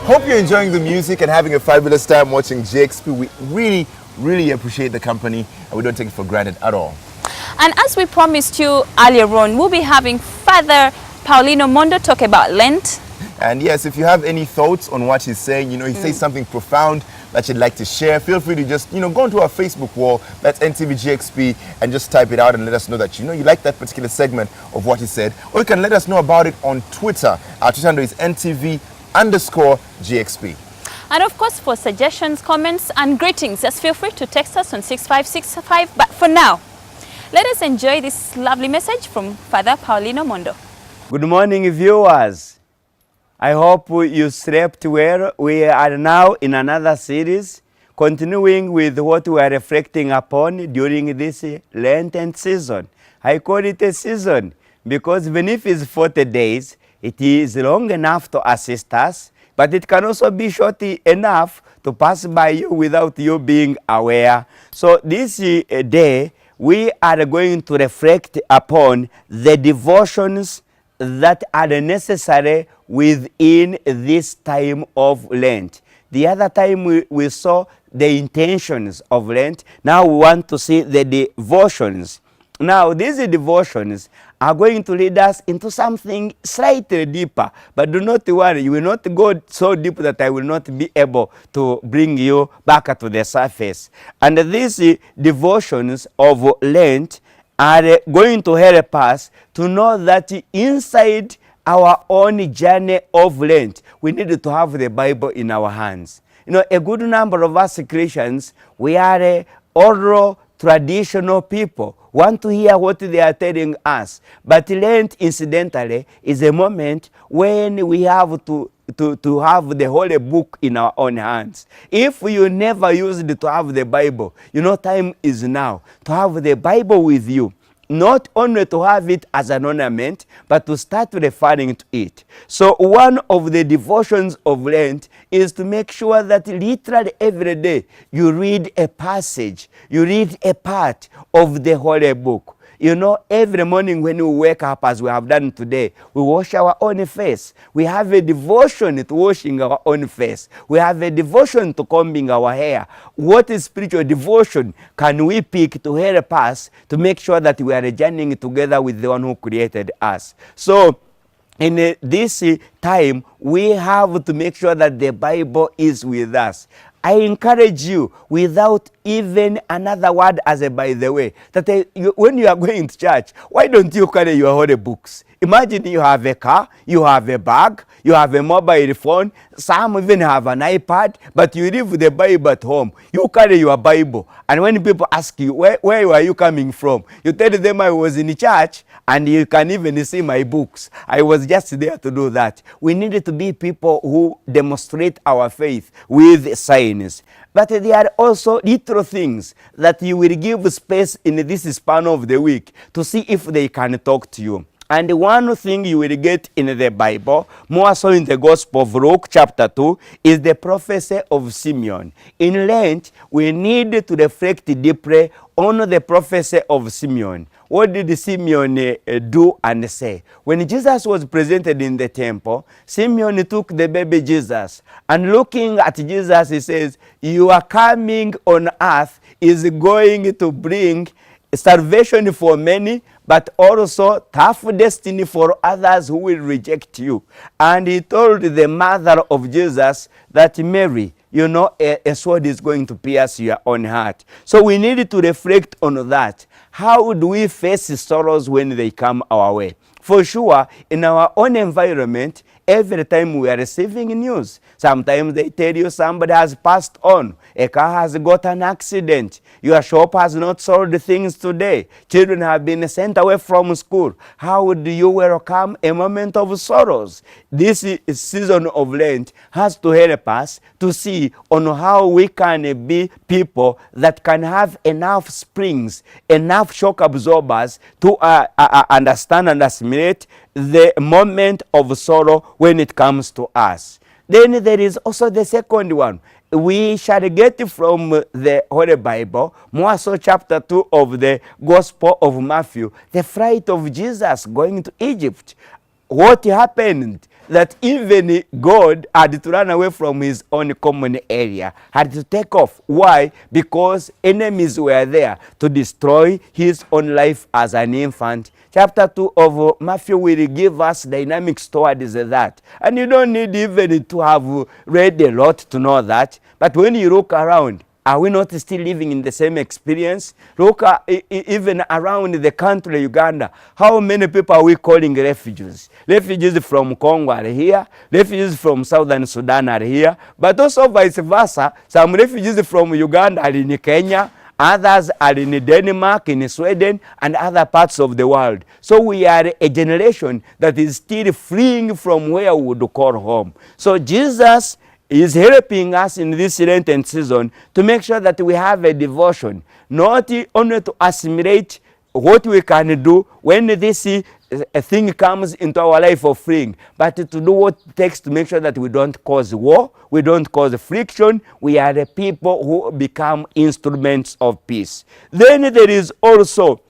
Hope you're enjoying the music and having a fabulous time watching GXP. We really appreciate the company and we don't take it for granted at all. And as we promised you earlier on, we'll be having Father Paulino Mondo talk about Lent. And yes, if you have any thoughts on what he's saying, he says something profound that you'd like to share, feel free to just, go onto our Facebook wall, that's NTV GXP, and just type it out and let us know that you like that particular segment of what he said. Or you can let us know about it on Twitter. Our Twitter handle is NTV_GXP. And of course, for suggestions, comments, and greetings, just feel free to text us on 6565. But for now, let us enjoy this lovely message from Father Paulino Mondo. Good morning, viewers. I hope you slept well. We are now in another series, continuing with what we are reflecting upon during this Lenten season. I call it a season because even if it's 40 days, it is long enough to assist us, but it can also be short enough to pass by you without you being aware. So this day, we are going to reflect upon the devotions that are necessary within this time of Lent. The other time we saw the intentions of Lent. Now we want to see the devotions. Now these devotions are going to lead us into something slightly deeper. But do not worry, you will not go so deep that I will not be able to bring you back to the surface. And these devotions of Lent are going to help us to know that inside our own journey of Lent, we need to have the Bible in our hands. A good number of us Christians, we are oral, traditional people, want to hear what they are telling us. But Lent, incidentally, is a moment when we have to have the Holy Book in our own hands. If you never used to have the Bible, time is now to have the Bible with you. Not only to have it as an ornament, but to start referring to it. So one of the devotions of Lent is to make sure that literally every day you read a passage, you read a part of the Holy Book. Every morning when we wake up, as we have done today, we wash our own face. We have a devotion to washing our own face. We have a devotion to combing our hair. What is spiritual devotion can we pick to help us to make sure that we are journeying together with the one who created us? So, in this time, we have to make sure that the Bible is with us. I encourage you, without even another word as a by the way, that when you are going to church, why don't you carry your holy books? Imagine you have a car, you have a bag, you have a mobile phone, some even have an iPad, but you leave the Bible at home. You carry your Bible, and when people ask you, where are you coming from? You tell them I was in church, and you can even see my books. I was just there to do that. We needed to be people who demonstrate our faith with signs. But there are also little things that you will give space in this span of the week to see if they can talk to you. And one thing you will get in the Bible, more so in the Gospel of Luke chapter 2, is the prophecy of Simion. In Lent, we need to reflect deeply on the prophecy of Simion. What did Simion do and say? When Jesus was presented in the temple, Simion took the baby Jesus, and looking at Jesus, he says, "Your coming on earth is going to bring salvation for many, but also tough destiny for others who will reject you." And he told the mother of Jesus that, "Mary, a sword is going to pierce your own heart." So we need to reflect on that. How do we face sorrows when they come our way? For sure, in our own environment, every time we are receiving news, sometimes they tell you somebody has passed on, a car has got an accident, your shop has not sold things today, children have been sent away from school. How do you welcome a moment of sorrows? This season of Lent has to help us to see on how we can be people that can have enough springs, enough shock absorbers to understand and assimilate the moment of sorrow when it comes to us. Then there is also the second one. We shall get from the Holy Bible, more so chapter 2 of the Gospel of Matthew, the flight of Jesus going to Egypt. What happened? that even God had to run away from his own common area, had to take off. Why? Because enemies were there to destroy his own life as an infant. Chapter 2 of Matthew will give us dynamics towards that. And you don't need even to have read a lot to know that. But when you look around, are we not still living in the same experience? Look even around the country, Uganda. How many people are we calling refugees? Refugees from Congo are here. Refugees from Southern Sudan are here. But also vice versa, some refugees from Uganda are in Kenya. Others are in Denmark, in Sweden, and other parts of the world. So we are a generation that is still fleeing from where we would call home. So Jesus is helping us in this Lenten season to make sure that we have a devotion, not only to assimilate what we can do when this a thing comes into our life of freeing, but to do what it takes to make sure that we don't cause war, we don't cause friction. We are the people who become instruments of peace. Then there is also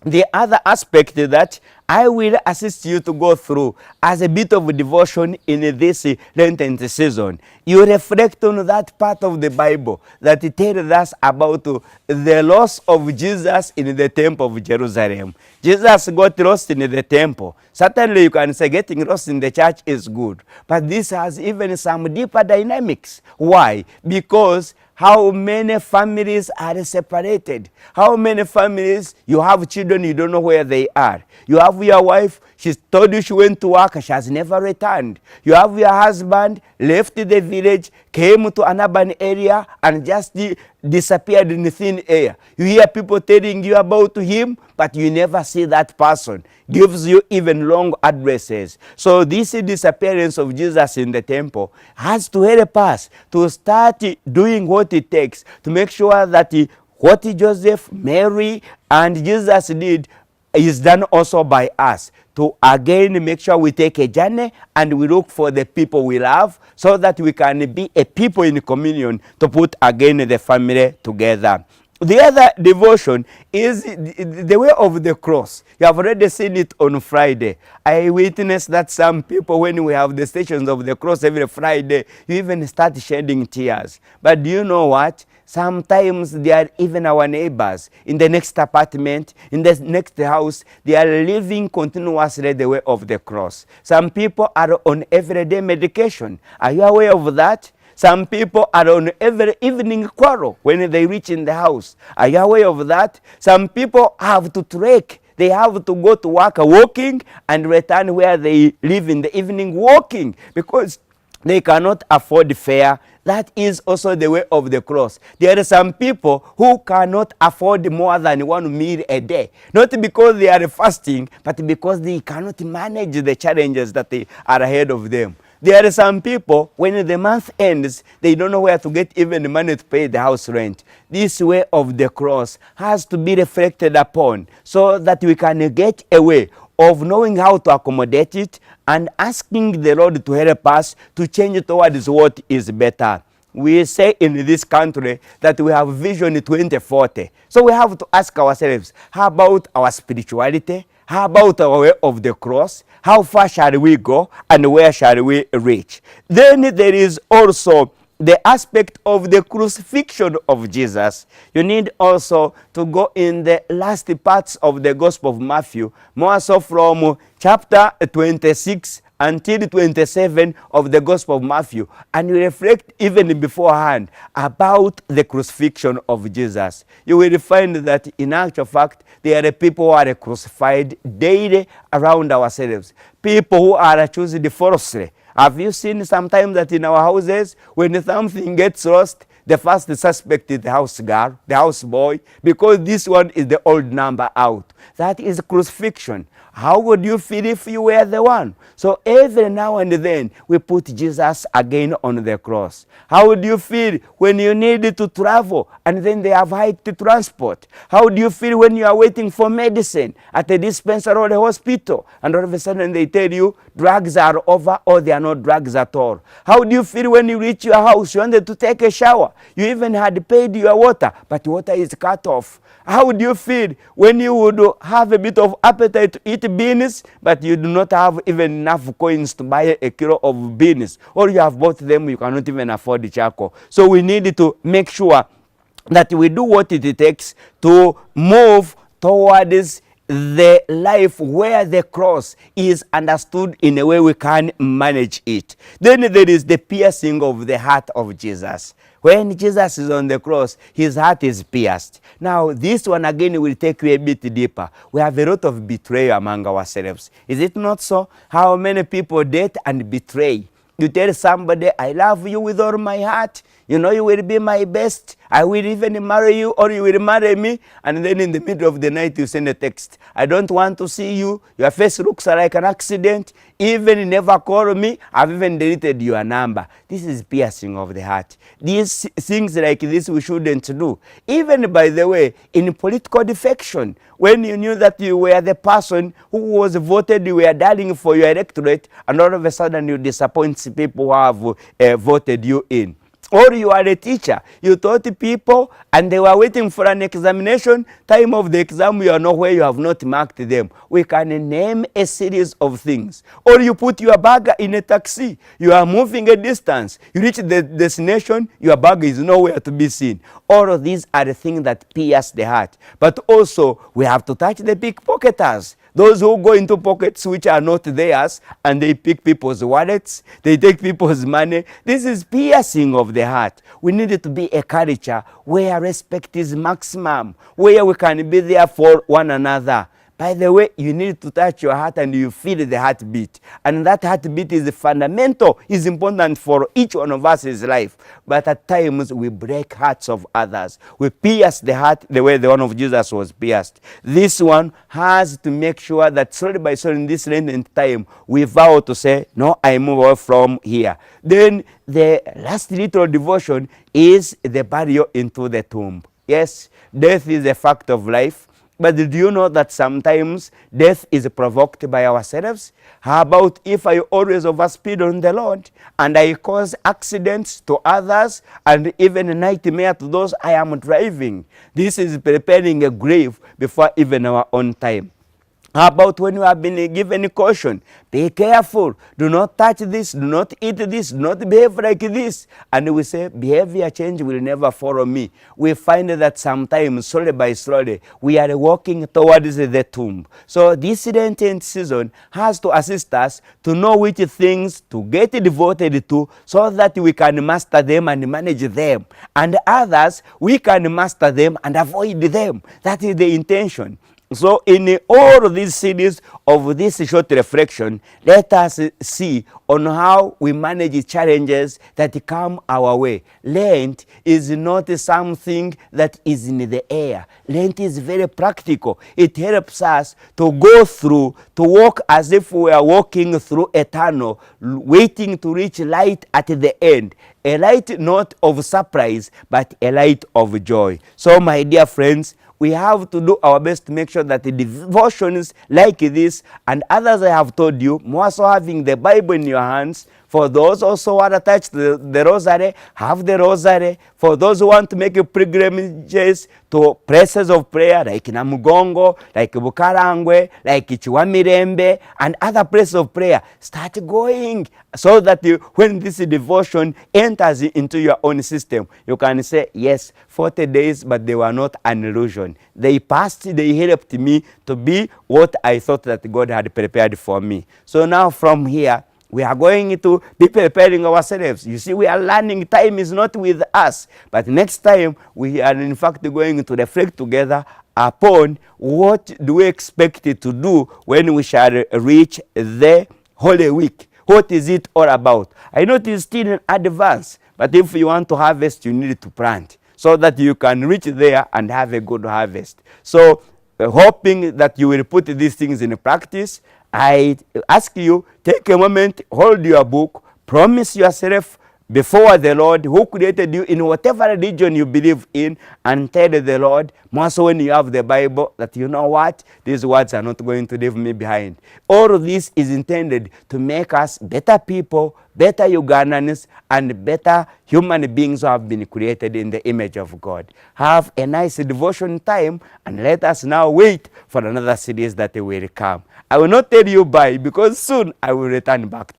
the other aspect that I will assist you to go through as a bit of a devotion in this Lenten season. You reflect on that part of the Bible that it tells us about the loss of Jesus in the temple of Jerusalem. Jesus got lost in the temple. Certainly you can say getting lost in the church is good. But this has even some deeper dynamics. Why? Because how many families are separated? How many families, you have children, you don't know where they are. You have your wife, she told you she went to work, she has never returned. You have your husband, left the village, came to an urban area and just disappeared in thin air. You hear people telling you about him, but you never see that person. Gives you even long addresses. So this disappearance of Jesus in the temple has to help us to start doing what it takes to make sure that what Joseph, Mary, and Jesus did is done also by us, to again make sure we take a journey and we look for the people we love so that we can be a people in communion to put again the family together. The other devotion is the way of the cross. You have already seen it on Friday. I witnessed that some people, when we have the stations of the cross every Friday, you even start shedding tears. But do you know what? Sometimes they are even our neighbors in the next apartment, in the next house. They are living continuously the way of the cross. Some people are on everyday medication. Are you aware of that? Some people are on every evening quarrel when they reach in the house. Are you aware of that? Some people have to trek. They have to go to work walking and return where they live in the evening walking because they cannot afford fare. That is also the way of the cross. There are some people who cannot afford more than one meal a day. Not because they are fasting, but because they cannot manage the challenges that they are ahead of them. There are some people, when the month ends, they don't know where to get even money to pay the house rent. This way of the cross has to be reflected upon so that we can get a way of knowing how to accommodate it and asking the Lord to help us to change towards what is better. We say in this country that we have Vision 2040. So we have to ask ourselves, how about our spirituality? How about our way of the cross? How far shall we go and where shall we reach? Then there is also the aspect of the crucifixion of Jesus. You need also to go in the last parts of the Gospel of Matthew, more so from chapter 26 until 27 of the Gospel of Matthew, and you reflect even beforehand about the crucifixion of Jesus. You will find that in actual fact, there are people who are crucified daily around ourselves. People who are chosen falsely. Have you seen sometimes that in our houses, when something gets lost, the first suspect is the house girl, the house boy, because this one is the old number out. That is crucifixion. How would you feel if you were the one? So every now and then, we put Jesus again on the cross. How would you feel when you needed to travel and then they have hiked transport? How do you feel when you are waiting for medicine at a dispensary or a hospital and all of a sudden they tell you drugs are over or they are not drugs at all? How do you feel when you reach your house, you wanted to take a shower, you even had paid your water, but water is cut off? How would you feel when you would have a bit of appetite to eat beans, but you do not have even enough coins to buy a kilo of beans, or you have bought them, you cannot even afford the charcoal. So we need to make sure that we do what it takes to move towards the life where the cross is understood in a way we can manage it. Then there is the piercing of the heart of Jesus. When Jesus is on the cross, his heart is pierced. Now, this one again will take you a bit deeper. We have a lot of betrayal among ourselves. Is it not so? How many people date and betray? You tell somebody, I love you with all my heart. You know, you will be my best. I will even marry you, or you will marry me. And then in the middle of the night, you send a text. I don't want to see you. Your face looks like an accident. Even never call me. I've even deleted your number. This is piercing of the heart. These things like this we shouldn't do. Even, by the way, in political defection, when you knew that you were the person who was voted, you were darling for your electorate, and all of a sudden you disappoint people who have voted you in. Or you are a teacher, you taught people and they were waiting for an examination, time of the exam you are nowhere, you have not marked them. We can name a series of things. Or you put your bag in a taxi, you are moving a distance, you reach the destination, your bag is nowhere to be seen. All of these are the things that pierce the heart. But also we have to touch the pickpocketers. Those who go into pockets which are not theirs and they pick people's wallets, they take people's money. This is piercing of the heart. We need it to be a culture where respect is maximum, where we can be there for one another. By the way, you need to touch your heart and you feel the heartbeat. And that heartbeat is fundamental, is important for each one of us' life. But at times we break hearts of others. We pierce the heart the way the one of Jesus was pierced. This one has to make sure that slowly by slowly in this Lent time, we vow to say, no, I move away from here. Then the last little devotion is the burial into the tomb. Yes, death is a fact of life. But do you know that sometimes death is provoked by ourselves? How about if I always overspeed on the Lord and I cause accidents to others and even a nightmare to those I am driving? This is preparing a grave before even our own time. How about when you have been given caution? Be careful. Do not touch this. Do not eat this. Do not behave like this. And we say, behavior change will never follow me. We find that sometimes, slowly by slowly, we are walking towards the tomb. So this Lenten season has to assist us to know which things to get devoted to so that we can master them and manage them. And others, we can master them and avoid them. That is the intention. So in all of these series of this short reflection, let us see on how we manage challenges that come our way. Lent is not something that is in the air. Lent is very practical. It helps us to go through, to walk as if we are walking through a tunnel, waiting to reach light at the end. A light not of surprise, but a light of joy. So my dear friends, we have to do our best to make sure that the devotions like this and others I have told you, more so having the Bible in your hands. For those also who are attached to the rosary, have the rosary. For those who want to make pilgrimages to places of prayer like Namugongo, like Bukarangwe, like Chiwamirembe, and other places of prayer, start going so that when this devotion enters into your own system, you can say, yes, 40 days, but they were not an illusion. They passed, they helped me to be what I thought that God had prepared for me. So now from here, we are going to be preparing ourselves. You see, we are learning. Time is not with us. But next time, we are in fact going to reflect together upon what do we expect to do when we shall reach the Holy Week. What is it all about? I know it is still in advance, but if you want to harvest, you need to plant so that you can reach there and have a good harvest. So, hoping that you will put these things in practice, I ask you, take a moment, hold your book, promise yourself before the Lord who created you in whatever religion you believe in, and tell the Lord, more so when you have the Bible, that you know what, these words are not going to leave me behind. All of this is intended to make us better people, better Ugandans, and better human beings who have been created in the image of God. Have a nice devotion time, and let us now wait for another series that will come. I will not tell you bye, because soon I will return back